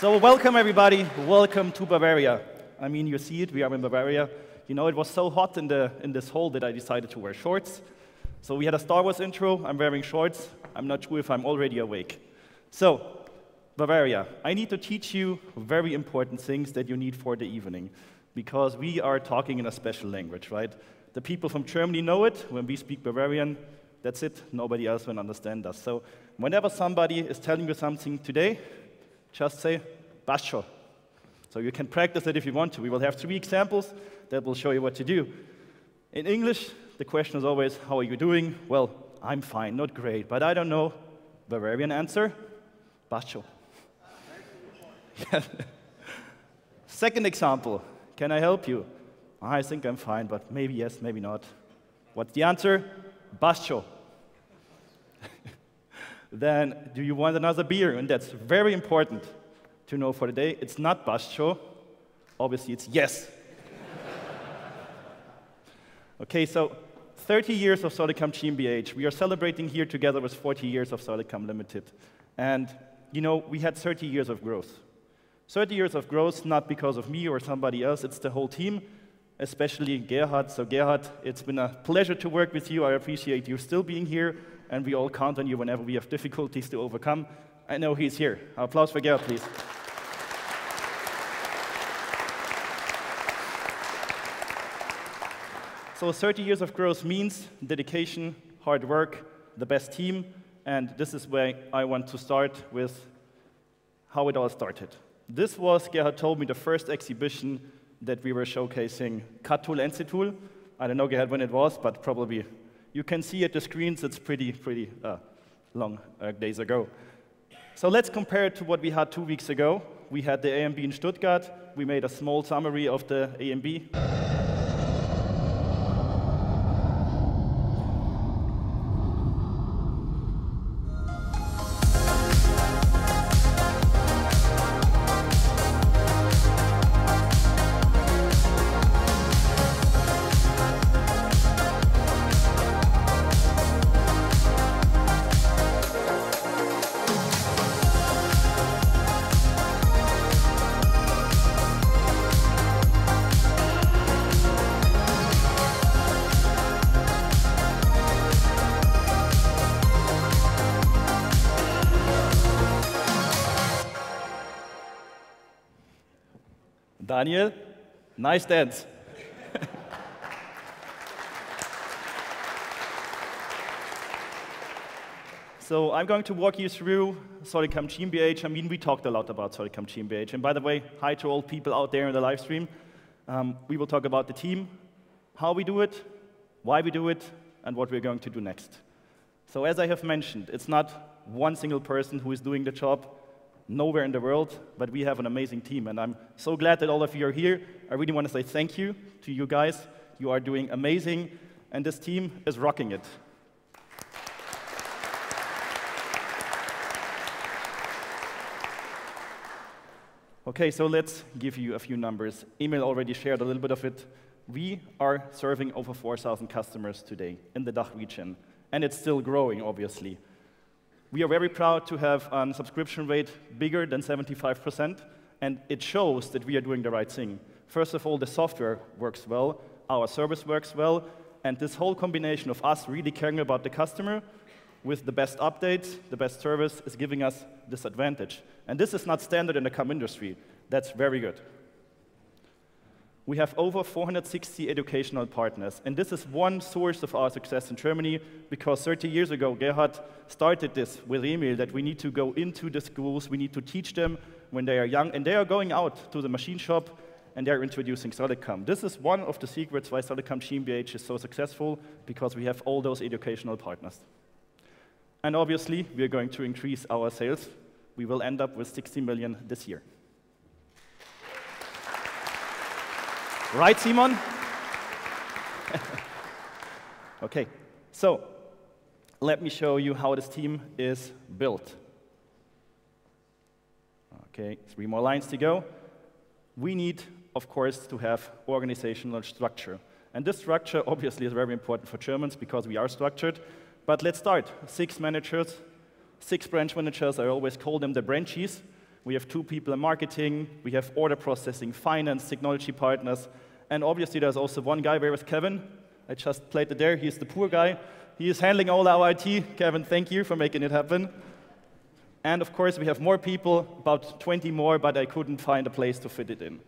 So welcome everybody, welcome to Bavaria. I mean, you see it, we are in Bavaria. You know, it was so hot in this hall that I decided to wear shorts. So we had a Star Wars intro, I'm wearing shorts. I'm not sure if I'm already awake. So, Bavaria, I need to teach you very important things that you need for the evening, because we are talking in a special language, right? The people from Germany know it. When we speak Bavarian, that's it. Nobody else will understand us. So whenever somebody is telling you something today, just say, Bascho. So you can practice it if you want to. We will have 3 examples that will show you what to do. In English, the question is always, how are you doing? Well, I'm fine, not great, but I don't know. Bavarian answer, Bascho. Second example, can I help you? I think I'm fine, but maybe yes, maybe not. What's the answer? Bascho. Then, do you want another beer? And that's very important to know for the day. It's not Bascho. Obviously, it's yes. Okay, so 30 years of SolidCAM GmbH. We are celebrating here together with 40 years of SolidCAM Limited. And, you know, we had 30 years of growth. 30 years of growth, not because of me or somebody else, it's the whole team, especially Gerhard. So Gerhard, it's been a pleasure to work with you. I appreciate you still being here, and we all count on you whenever we have difficulties to overcome. I know he's here. Applause for Gerhard, please. So 30 years of growth means dedication, hard work, the best team, and this is where I want to start with how it all started. This was, Gerhard told me, the first exhibition that we were showcasing CAD tool, NC tool. I don't know, Gerhard, when it was, but probably you can see at the screens it's pretty long days ago. So let's compare it to what we had 2 weeks ago. We had the AMB in Stuttgart. We made a small summary of the AMB. Daniel, nice dance. So I'm going to walk you through SolidCAM GmbH. I mean, we talked a lot about SolidCAM GmbH. And by the way, hi to all people out there in the live stream. We will talk about the team, how we do it, why we do it, and what we're going to do next. So as I have mentioned, it's not one single person who is doing the job nowhere in the world, but we have an amazing team, and I'm so glad that all of you are here. I really want to say thank you to you guys. You are doing amazing, and this team is rocking it. Okay, so let's give you a few numbers. Emil already shared a little bit of it. We are serving over 4,000 customers today in the DACH region, and it's still growing, obviously. We are very proud to have a subscription rate bigger than 75%, and it shows that we are doing the right thing. First of all, the software works well, our service works well, and this whole combination of us really caring about the customer with the best updates, the best service is giving us this advantage. And this is not standard in the CAM industry. That's very good. We have over 460 educational partners, and this is one source of our success in Germany, because 30 years ago, Gerhard started this with Emil, that we need to go into the schools, we need to teach them when they are young, and they are going out to the machine shop, and they're introducing SolidCAM. This is one of the secrets why SolidCAM GmbH is so successful, because we have all those educational partners. And obviously, we are going to increase our sales. We will end up with 60 million this year. Right, Simon? Okay, so let me show you how this team is built. Okay, 3 more lines to go. We need, of course, to have organizational structure. And this structure, obviously, is very important for Germans because we are structured. But let's start. 6 managers, 6 branch managers, I always call them the branchies. We have 2 people in marketing. We have order processing, finance, technology partners. And obviously, there's also one guy. Where is Kevin? I just played it there. He's the poor guy. He is handling all our IT. Kevin, thank you for making it happen. And of course, we have more people, about 20 more, but I couldn't find a place to fit it in.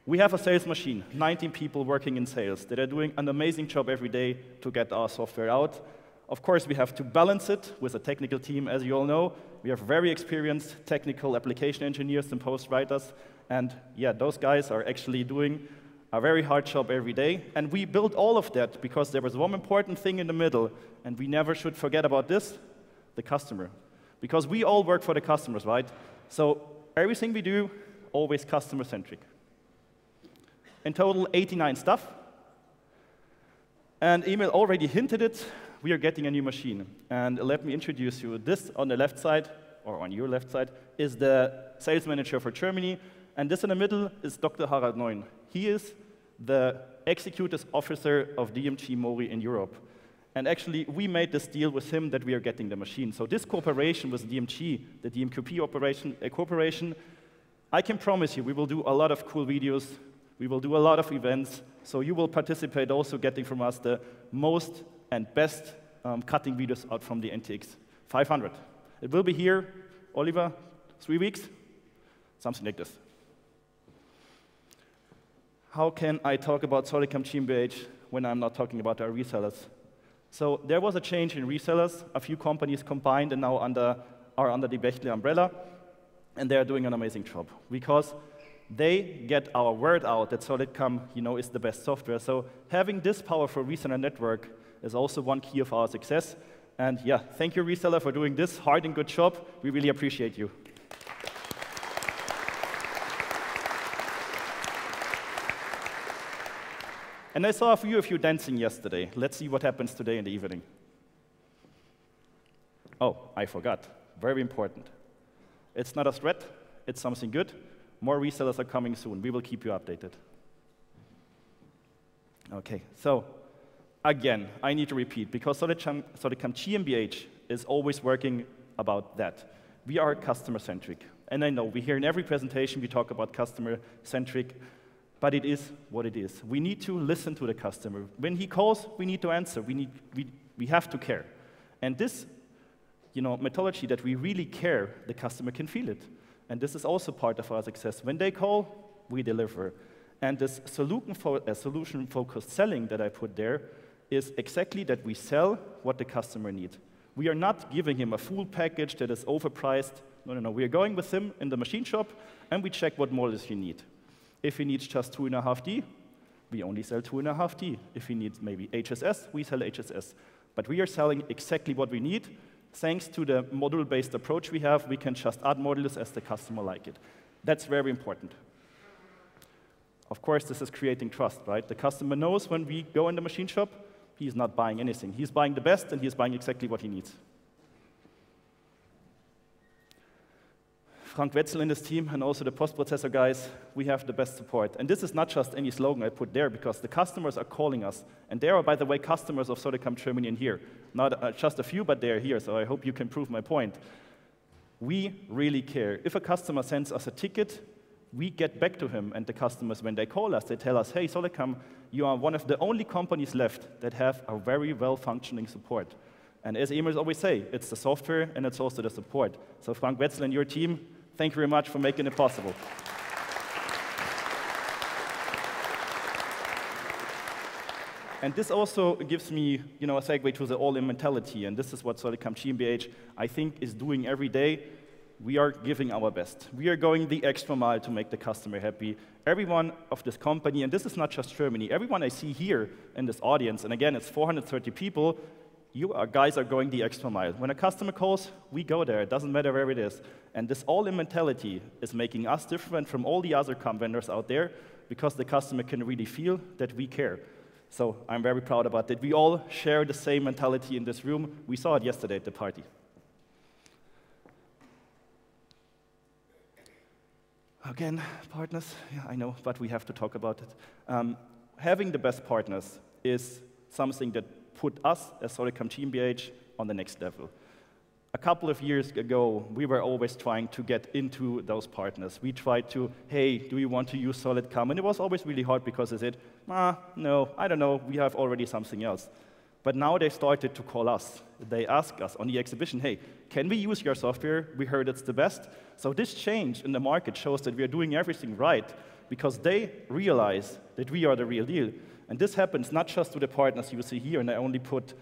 We have a sales machine, 19 people working in sales that are doing an amazing job every day to get our software out. Of course, we have to balance it with a technical team, as you all know. We have very experienced technical application engineers and post writers. And yeah, those guys are actually doing a very hard job every day. And we built all of that because there was one important thing in the middle, and we never should forget about this, the customer. Because we all work for the customers, right? So everything we do, always customer-centric. In total, 89 stuff. And Emil already hinted it. We are getting a new machine. And let me introduce you. This on the left side, or on your left side, is the sales manager for Germany. And this in the middle is Dr. Harald Neun. He is the executive officer of DMG Mori in Europe. And actually, we made this deal with him that we are getting the machine. So this cooperation with DMG, the DMQP corporation, I can promise you we will do a lot of cool videos. We will do a lot of events. So you will participate also getting from us the most and best cutting videos out from the NTX 500. It will be here, Oliver, 3 weeks, something like this. How can I talk about SolidCAM GmbH when I'm not talking about our resellers? So there was a change in resellers. A few companies combined and now are under the Bechtle umbrella, and they are doing an amazing job because they get our word out that SolidCAM, is the best software. So having this powerful reseller network is also one key of our success. And yeah, thank you, reseller, for doing this hard and good job. We really appreciate you. And I saw a few of you dancing yesterday. Let's see what happens today in the evening. Oh, I forgot. Very important. It's not a threat. It's something good. More resellers are coming soon. We will keep you updated. OK, so again, I need to repeat, because SolidCAM GmbH is always working about that. We are customer-centric. And I know we hear in every presentation we talk about customer-centric, but it is what it is. We need to listen to the customer. When he calls, we need to answer. We have to care. And this methodology that we really care, the customer can feel it. And this is also part of our success. When they call, we deliver. And this solution-focused selling that I put there is exactly that we sell what the customer needs. We are not giving him a full package that is overpriced. No. We are going with him in the machine shop, and we check what models he needs. If he needs just 2.5D, we only sell 2.5D. If he needs maybe HSS, we sell HSS. But we are selling exactly what we need. Thanks to the module-based approach we have, we can just add modules as the customer like it. That's very important. Of course, this is creating trust, right? The customer knows when we go in the machine shop, he's not buying anything. He's buying the best, and he's buying exactly what he needs. Frank Wetzel and his team, and also the post-processor guys, we have the best support. And this is not just any slogan I put there, because the customers are calling us. And they are, by the way, customers of SolidCAM Germany in here. Not just a few, but they are here, so I hope you can prove my point. We really care. If a customer sends us a ticket, we get back to him, and the customers, when they call us, they tell us, hey, SolidCAM, you are one of the only companies left that have a very well-functioning support. And as Emil always say, it's the software, and it's also the support. So Frank Wetzel and your team, thank you very much for making it possible. And this also gives me, a segue to the all-in mentality. And this is what SolidCAM GmbH, I think, is doing every day. We are giving our best. We are going the extra mile to make the customer happy. Everyone of this company, and this is not just Germany, everyone I see here in this audience, and again, it's 430 people, you guys are going the extra mile. When a customer calls, we go there. It doesn't matter where it is. And this all-in mentality is making us different from all the other CAM vendors out there, because the customer can really feel that we care. So I'm very proud about that. We all share the same mentality in this room. We saw it yesterday at the party. Again, partners, yeah, I know, but we have to talk about it. Having the best partners is something that put us as SolidCAM GmbH on the next level. A couple of years ago, we were always trying to get into those partners. We tried to, hey, do you want to use SolidCAM? And it was always really hard because they said, no, I don't know, we have already something else. But now they started to call us. They ask us on the exhibition, hey, can we use your software? We heard it's the best. So this change in the market shows that we are doing everything right because they realize that we are the real deal. And this happens not just to the partners you see here, and I only put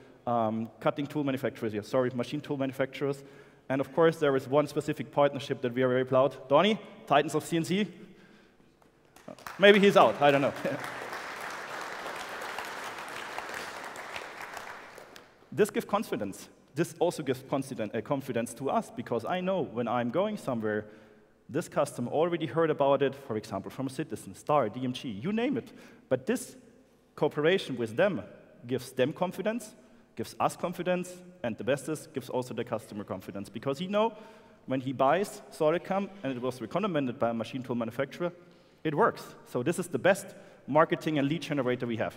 cutting tool manufacturers here, sorry, machine tool manufacturers. And of course, there is one specific partnership that we are very proud. Donnie, Titans of CNC. Maybe he's out, I don't know. This gives confidence. This also gives confidence to us, because I know when I'm going somewhere, this customer already heard about it, for example, from a Citizen, Star, DMG, you name it. But this cooperation with them gives them confidence, gives us confidence, and the best is, gives also the customer confidence, because he knows when he buys SolidCAM, and it was recommended by a machine tool manufacturer, it works. So this is the best marketing and lead generator we have.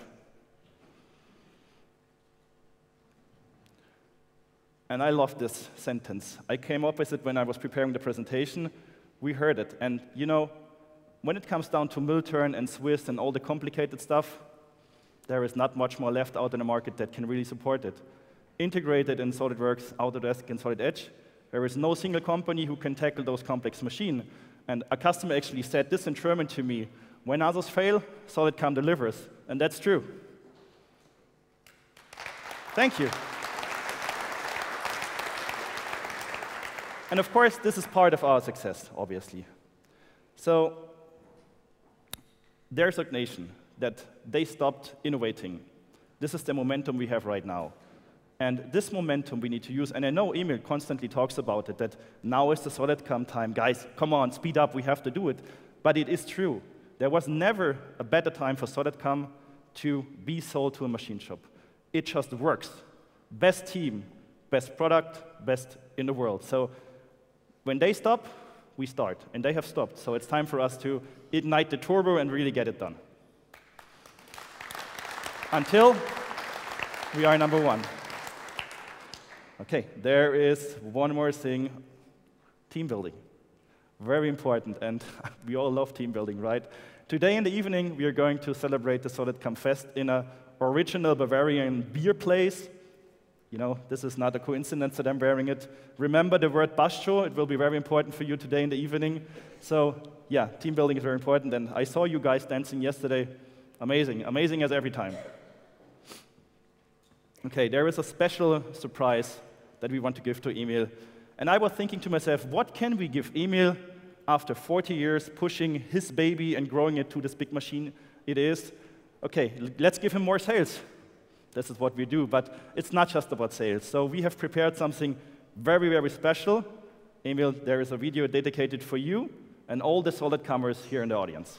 And I love this sentence. I came up with it when I was preparing the presentation. We heard it. And you know, when it comes down to Milturn and Swiss and all the complicated stuff, there is not much more left out in the market that can really support it. Integrated in SolidWorks, Autodesk, and Solid Edge, there is no single company who can tackle those complex machines. And a customer actually said this in German to me, when others fail, SolidCAM delivers. And that's true. Thank you. And of course, this is part of our success, obviously. So their resignation that they stopped innovating. This is the momentum we have right now. And this momentum we need to use, and I know Emil constantly talks about it, that now is the SolidCAM time. Guys, come on, speed up, we have to do it. But it is true. There was never a better time for SolidCAM to be sold to a machine shop. It just works. Best team, best product, best in the world. So when they stop, we start, and they have stopped. So it's time for us to ignite the turbo and really get it done. Until we are number one. Okay, there is one more thing, team building. Very important, and we all love team building, right? Today in the evening, we are going to celebrate the SolidCAM Fest in an original Bavarian beer place. You know, this is not a coincidence that I'm wearing it. Remember the word Bastro, it will be very important for you today in the evening. So, yeah, team building is very important, and I saw you guys dancing yesterday. Amazing, amazing as every time. Okay, there is a special surprise that we want to give to Emil. And I was thinking to myself, what can we give Emil after 40 years pushing his baby and growing it to this big machine it is? Okay, let's give him more sales. This is what we do, but it's not just about sales. So we have prepared something very, very special. Emil, there is a video dedicated for you and all the SolidCAMers here in the audience.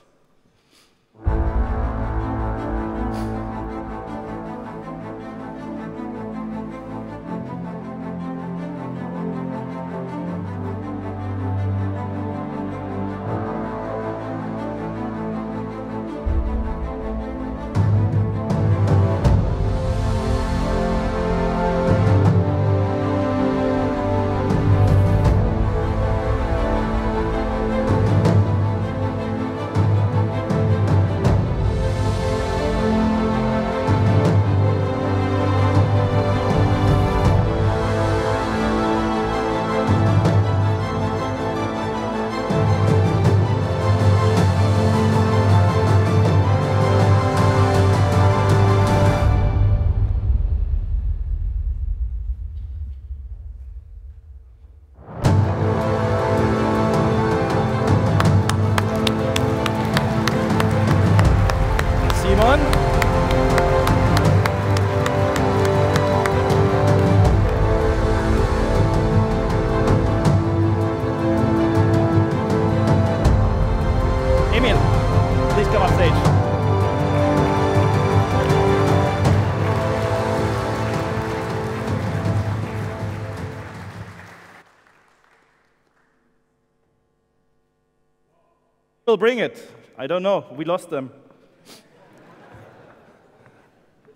Will bring it. I don't know. We lost them.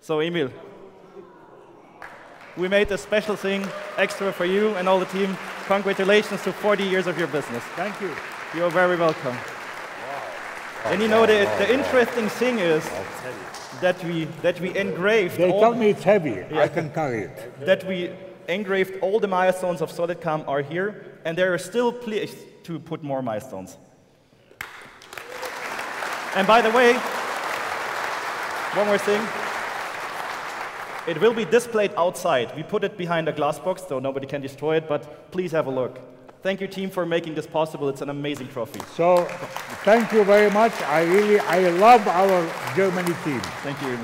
So, Emil. we made a special thing extra for you and all the team. Congratulations to 40 years of your business. Thank you. You're very welcome. Wow. And you know, the interesting thing is that we engraved. They tell me it's heavy. Yeah. I can carry it. That we engraved all the milestones of SolidCAM are here, and there are still places to put more milestones. And by the way, one more thing. It will be displayed outside. We put it behind a glass box, so nobody can destroy it, but please have a look. Thank you, team, for making this possible. It's an amazing trophy. So, thank you very much. I love our Germany team. Thank you.